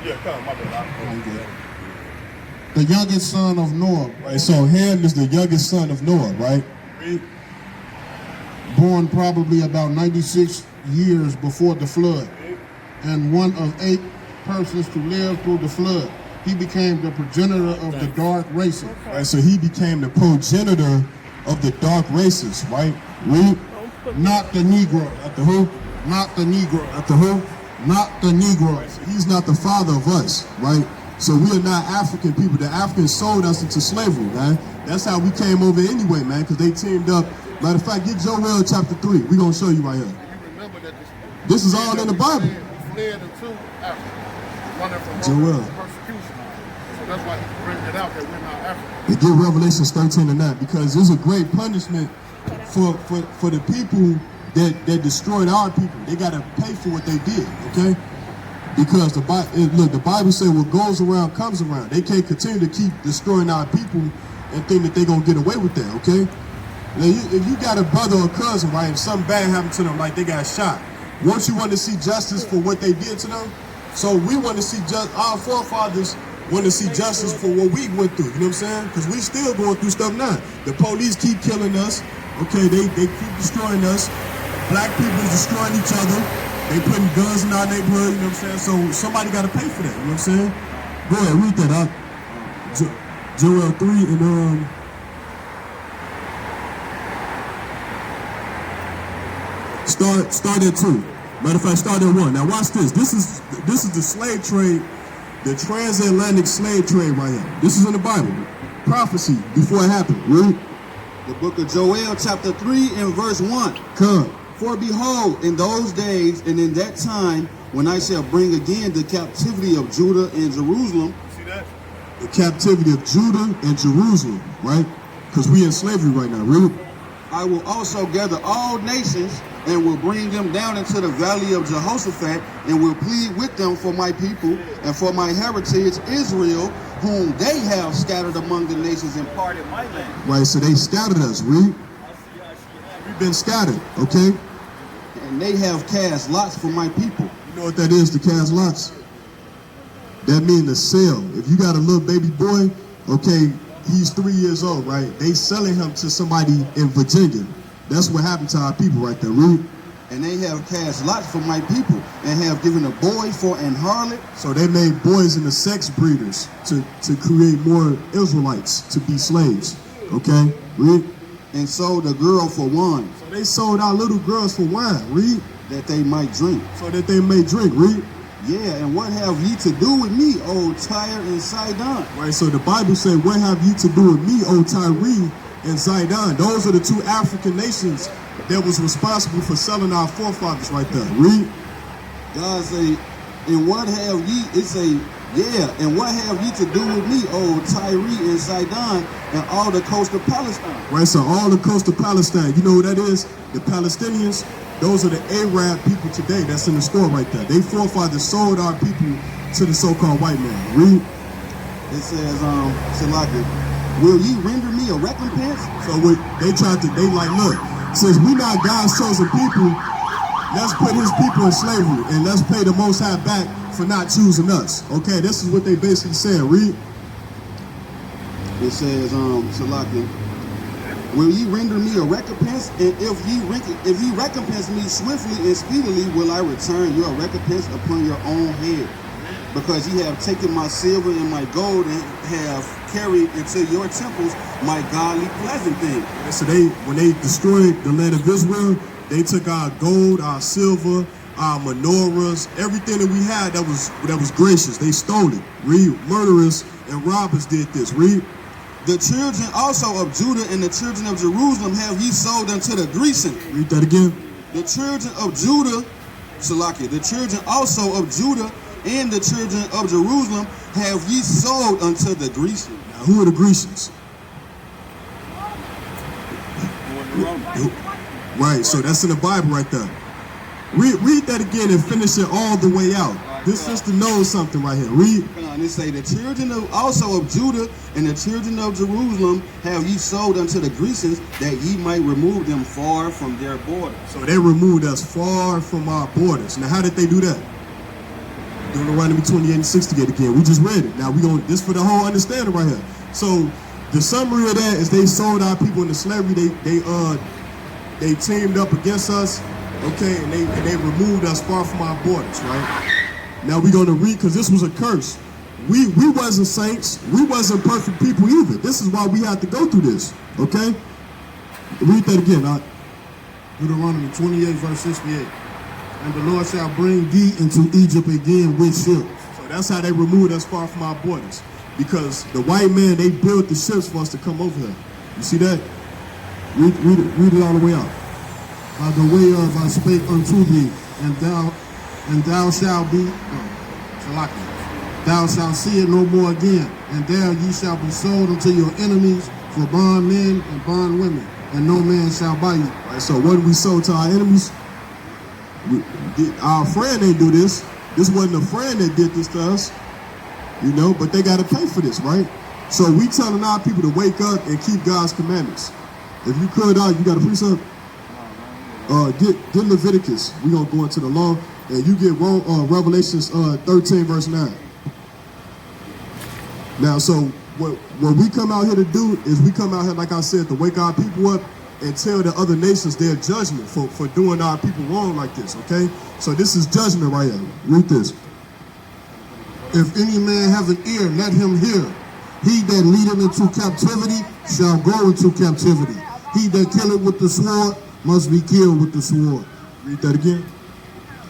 Yeah, come, my bad. Okay. The youngest son of Noah, right? So Ham is the youngest son of Noah, right? Born probably about 96 years before the flood, and one of 8 persons to live through the flood. He became the progenitor of the dark races. Right, so he became the progenitor of the dark races, right? Read. Not the Negro. At the who? Not the Negro. At the who? Not the Negro. Right, so he's not the father of us, right? So we are not African people. The Africans sold us into slavery, man. That's how we came over anyway, man, because they teamed up. Matter of fact, get Joel chapter 3. We're going to show you right here. You remember that This is all in the Bible. fled into Africa, running from Joel. persecution. So that's why he brings it out that we're not African. They get Revelations 13 and that because there's a great punishment for the people that destroyed our people. They got to pay for what they did, okay? Because the Bible says what goes around comes around. They can't continue to keep destroying our people and think that they're going to get away with that, okay? Now, if you got a brother or cousin, right, and something bad happened to them, like they got shot, won't you want to see justice for what they did to them? So we want to see our forefathers want to see justice for what we went through, you know what I'm saying? Because we still going through stuff now. The police keep killing us, okay? They keep destroying us. Black people is destroying each other. They putting guns in our neighborhood, you know what I'm saying? So somebody got to pay for that, you know what I'm saying? Go ahead, read that out. Joel 3 and Start at 2. Matter of fact, start at 1. Now watch this. This is the slave trade, the transatlantic slave trade right here. This is in the Bible. Prophecy before it happened. Read. The book of Joel, chapter 3 and verse 1. Come. For behold, in those days and in that time, when I shall bring again the captivity of Judah and Jerusalem. See that? The captivity of Judah and Jerusalem, right? Because we in slavery right now. Read. I will also gather all nations and will bring them down into the valley of Jehoshaphat and will plead with them for my people and for my heritage Israel, whom they have scattered among the nations and parted my land. Right, so they scattered us. Read. We've been scattered, okay? And they have cast lots for my people. You know what that is, to cast lots? That means to sell. If you got a little baby boy, okay, he's 3 years old, right? They selling him to somebody in Virginia. That's what happened to our people right there, Reed. And they have cast lots for my people and have given a boy for an harlot. So they made boys into sex breeders to create more Israelites to be slaves, okay? Read. And sold a girl for wine. So they sold our little girls for wine, Read. That they might drink. So that they may drink, Read. Yeah, and what have ye to do with me, O Tyre and Sidon? Right, so the Bible said, what have you to do with me, O Tyre and Sidon? Those are the 2 African nations that was responsible for selling our forefathers right there. Read. God say, and what have ye, it say, yeah, and what have ye to do with me, O Tyre and Sidon, and all the coast of Palestine? Right, so all the coast of Palestine, you know what that is? The Palestinians, those are the Arab people today that's in the store right there. They forefathers sold our people to the so-called white man. Read. It says, Salaki, will ye render me a recompense? So they like, look, since we not God's chosen people, let's put his people in slavery and let's pay the Most High back for not choosing us. Okay, this is what they basically said. Read. It says, Salaki, will ye render me a recompense? And if ye recompense me swiftly and speedily, will I return your recompense upon your own head? Because ye have taken my silver and my gold and have carried into your temples my godly pleasant thing. And so when they destroyed the land of Israel, they took our gold, our silver, our menorahs, everything that we had that was gracious. They stole it. Read. Murderers and robbers did this. Read. The children also of Judah and the children of Jerusalem have ye sold unto the Grecians. Read that again. The children of Judah, Salaki, the children also of Judah and the children of Jerusalem have ye sold unto the Grecians. Now, who are the Grecians? Right, so that's in the Bible right there. Read that again and finish it all the way out. This sister knows something right here. Read. It say the children also of Judah and the children of Jerusalem have ye sold unto the Grecians, that ye might remove them far from their borders. So they removed us far from our borders. Now, how did they do that? Deuteronomy 28:68 again. We just read it. Now we going this for the whole understanding right here. So the summary of that is they sold our people into slavery. They teamed up against us, okay, and they removed us far from our borders, right? Now we're gonna read because this was a curse. We wasn't saints. We wasn't perfect people either. This is why we had to go through this, okay? Read that again. Deuteronomy 28, verse 68. And the Lord shall bring thee into Egypt again with ships. So that's how they removed us far from our borders. Because the white man, they built the ships for us to come over here. You see that? Read it all the way out. By the way of I spake unto thee, and thou shalt be, thou shalt see it no more again, and there ye shall be sold unto your enemies for bondmen and bondwomen, and no man shall buy you. Right, so what we sold to our enemies? Our friend ain't do this. This wasn't a friend that did this to us, you know, but they got to pay for this, right? So we telling our people to wake up and keep God's commandments. If you could, you got a precept? Get Leviticus. We're going to go into the law, and you get Revelations 13, verse 9. Now, so what we come out here to do is we come out here, like I said, to wake our people up and tell the other nations their judgment for doing our people wrong like this, okay? So this is judgment right here. Read this. If any man have an ear, let him hear. He that leadeth into captivity shall go into captivity. He that killeth with the sword must be killed with the sword. Read that again.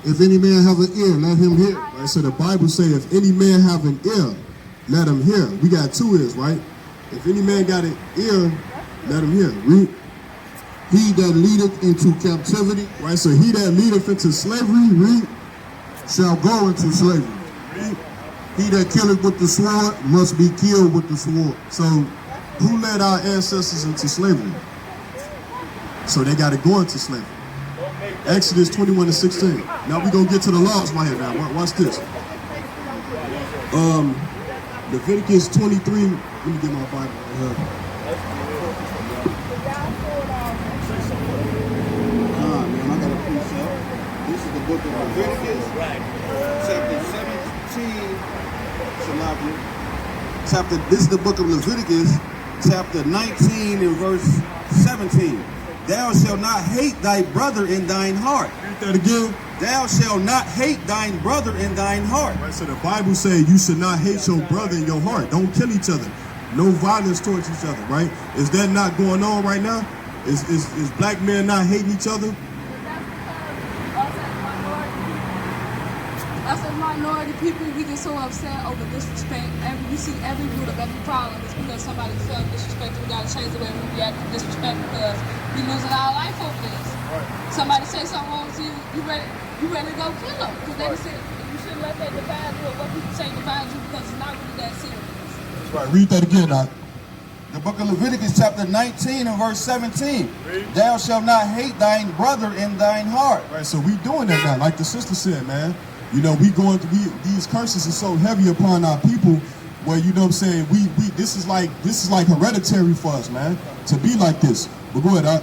If any man have an ear, let him hear. Right, so the Bible say, if any man have an ear, let him hear. We got two ears, right? If any man got an ear, let him hear. Read. He that leadeth into captivity, right? So he that leadeth into slavery, read, shall go into slavery. Read. He that killeth with the sword must be killed with the sword. So who led our ancestors into slavery? So they got to go into slavery. Exodus 21:16. Now we're going to get to the laws right here now. Watch this. Leviticus 23. Let me get my Bible right here. This is the book of Leviticus, chapter 17. This is the book of Leviticus, chapter 19 and verse 17. Thou shalt not hate thy brother in thine heart. Read that again. Thou shalt not hate thine brother in thine heart. Right, so the Bible says you should not hate your brother in your heart. Don't kill each other. No violence towards each other, right? Is that not going on right now? Is black men not hating each other? Us as minority people, we get so upset over disrespect. We see every root of every problem is because somebody felt disrespected. We gotta change the way we react to disrespect because we losing our life over this. Right. Somebody say something wrong to you, you ready to go kill them because they say you shouldn't let that define you or what people say defines you because it's not really that serious. That's right. Read that again, Doc. The book of Leviticus, chapter 19 and verse 17. Read. Thou shalt not hate thine brother in thine heart. Right. So we doing that now, like the sister said, man. You know, these curses are so heavy upon our people where, you know what I'm saying, this is like hereditary for us, man, to be like this. But go ahead, Doc.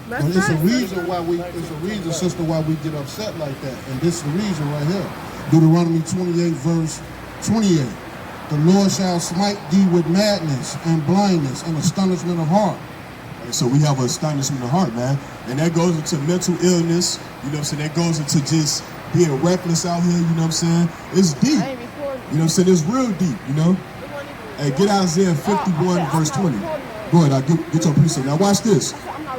Well, it's a reason, sister, why we get upset like that. And this is the reason right here. Deuteronomy 28, verse 28. The Lord shall smite thee with madness and blindness and astonishment of heart. Right, so we have an astonishment of heart, man. And that goes into mental illness, you know what I'm saying? That goes into just being reckless out here, you know what I'm saying? It's deep. You know what I'm saying? It's real deep, you know? Hey, get Isaiah 51, verse 20. Go ahead, get your piece of it. Now watch this.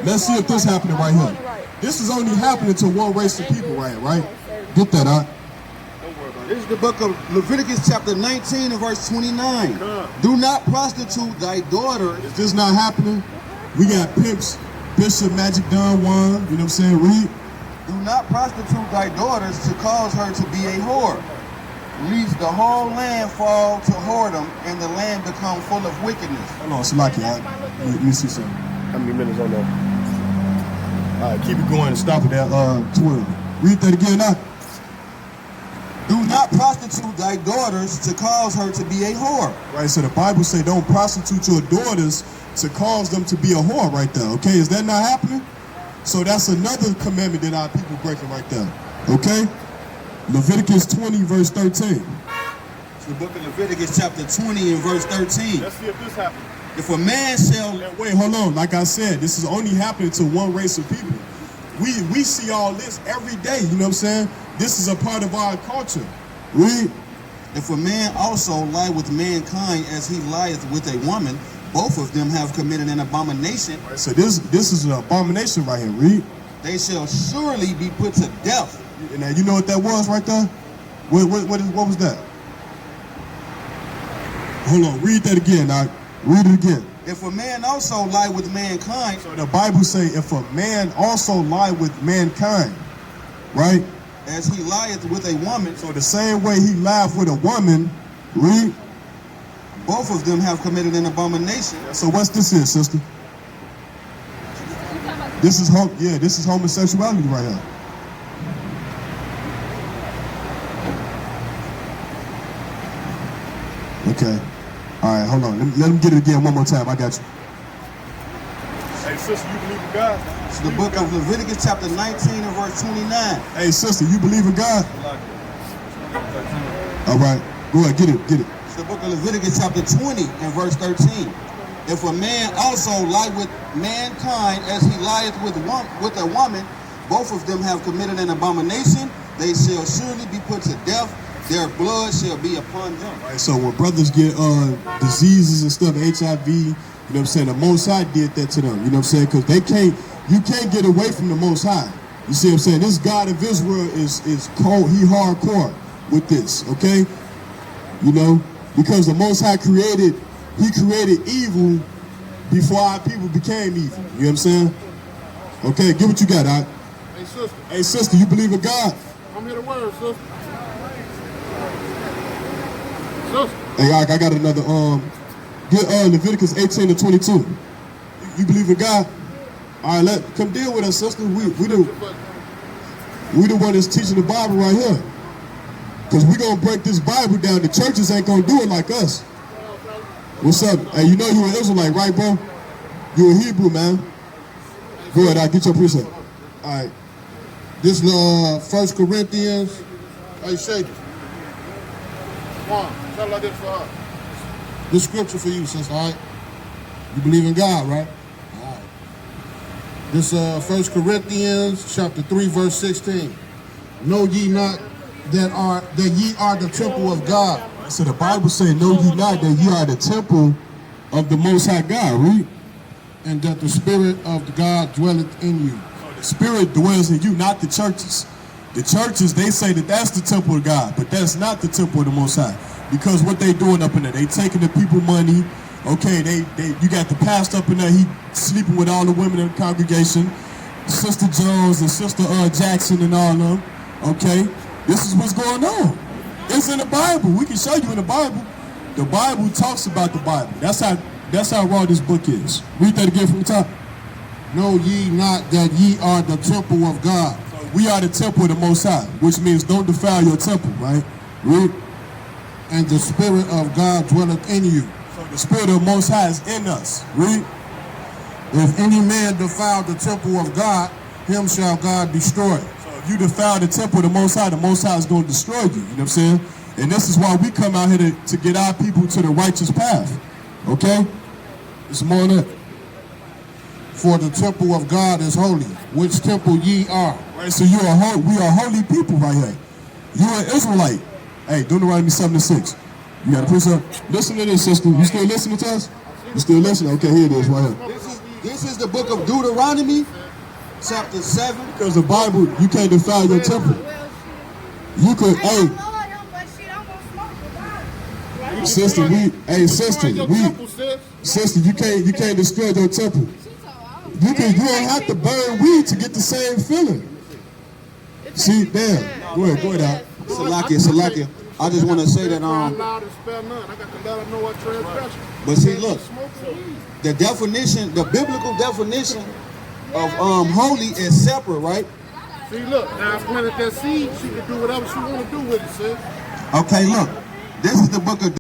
Let's see if this happening right here. This is only happening to one race of people right here, right? Get that out. This is the book of Leviticus, chapter 19 and verse 29. Do not prostitute thy daughter. Is this not happening? We got pimps, Bishop Magic Don Juan, you know what I'm saying? Read. Do not prostitute thy daughters to cause her to be a whore. Lest the whole land fall to whoredom and the land become full of wickedness. Hold on, Salaki, let me see something. How many minutes on that? All right, keep it going and stop it at 12. Read that again now. Do not prostitute thy daughters to cause her to be a whore. Right, so the Bible say don't prostitute your daughters to cause them to be a whore right there, okay? Is that not happening? So that's another commandment that our people breaking right there, okay? Leviticus 20, verse 13. It's the book of Leviticus chapter 20 and verse 13. Let's see if this happens. If a man shall... And wait, hold on. Like I said, this is only happening to one race of people. We see all this every day, you know what I'm saying? This is a part of our culture. Read. If a man also lie with mankind as he lieth with a woman, both of them have committed an abomination. So this is an abomination right here. Read. They shall surely be put to death. And now you know what that was right there? What was that? Hold on, read that again. Now, read it again. If a man also lie with mankind, So the Bible say, if a man also lie with mankind, right? as he lieth with a woman, So the same way he lied with a woman, read. both of them have committed an abomination. So what's this is, sister? This is this is homosexuality right here. Okay. All right, hold on. Let me get it again one more time. I got you. Hey, sister, you believe in God? It's the book of Leviticus chapter 19 and verse 29. Hey, sister, you believe in God? All right. Go ahead, get it. It's the book of Leviticus chapter 20 and verse 13. If a man also lie with mankind as he lieth with a woman, both of them have committed an abomination. They shall surely be put to death. Their blood shall be upon them. All right, so when brothers get diseases and stuff, HIV, you know what I'm saying, the Most High did that to them, you know what I'm saying, because you can't get away from the Most High. You see what I'm saying? This God of Israel is cold, he hardcore with this, okay? You know, because the Most High created evil before our people became evil. You know what I'm saying? Okay, get what you got, all right? Hey, sister, Hey, sister, you believe in God? I'm here to word, sister. Sister, Hey, I got another, get Leviticus 18 to 22. You believe in God? All right, come deal with us, sister. We the one that's teaching the Bible right here. Because we're going to break this Bible down. The churches ain't going to do it like us. What's up? Hey, you know you an Israelite, right, bro? You a Hebrew, man. Go ahead, I'll get your precept. All right. This is 1 Corinthians. Hey, shake it. come on, tell her this for her. This scripture for you, sister, all right? You believe in God, right? All right. This 1 Corinthians chapter 3, verse 16. Know ye not that ye are the temple of God, So the Bible say, know ye not that ye are the temple of the Most High God, read. and that the Spirit of God dwelleth in you. The Spirit dwells in you, not the churches. The churches, they say that that's the temple of God, but that's not the temple of the Most High. Because what they doing up in there, they taking the people money. Okay, you got the pastor up in there, he sleeping with all the women in the congregation, Sister Jones and Sister Jackson and all of them. Okay, this is what's going on. It's in the Bible. We can show you in the Bible. The Bible talks about the Bible. That's how raw this book is. Read that again from the top. Know ye not that ye are the temple of God. We are the temple of the Most High, which means don't defile your temple, right? Read. And the Spirit of God dwelleth in you. So the Spirit of the Most High is in us. Read. If any man defile the temple of God, him shall God destroy. So if you defile the temple of the Most High is going to destroy you. You know what I'm saying? And this is why we come out here to get our people to the righteous path. Okay? It's more than that. For the temple of God is holy, which temple ye are. Right, so we are holy people right here. You're an Israelite. Hey, Deuteronomy 7:6. You got a precept? Listen to this, sister. You still listening to us? You still listening? Okay, here it is right here. This is the book of Deuteronomy, chapter 7. Because the Bible, you can't defile your temple. You could, hey, sister, you can't destroy your temple. You don't have to burn weed to get the same feeling. See, damn. Go ahead, out. Salakia. I just want to say that Loud and spell none. I got to let her know what transgression. but see, look, the definition, the biblical definition of holy is separate, right? See, look, now I planted that seed. She can do whatever she want to do with it, sis. Okay, look. This is the book of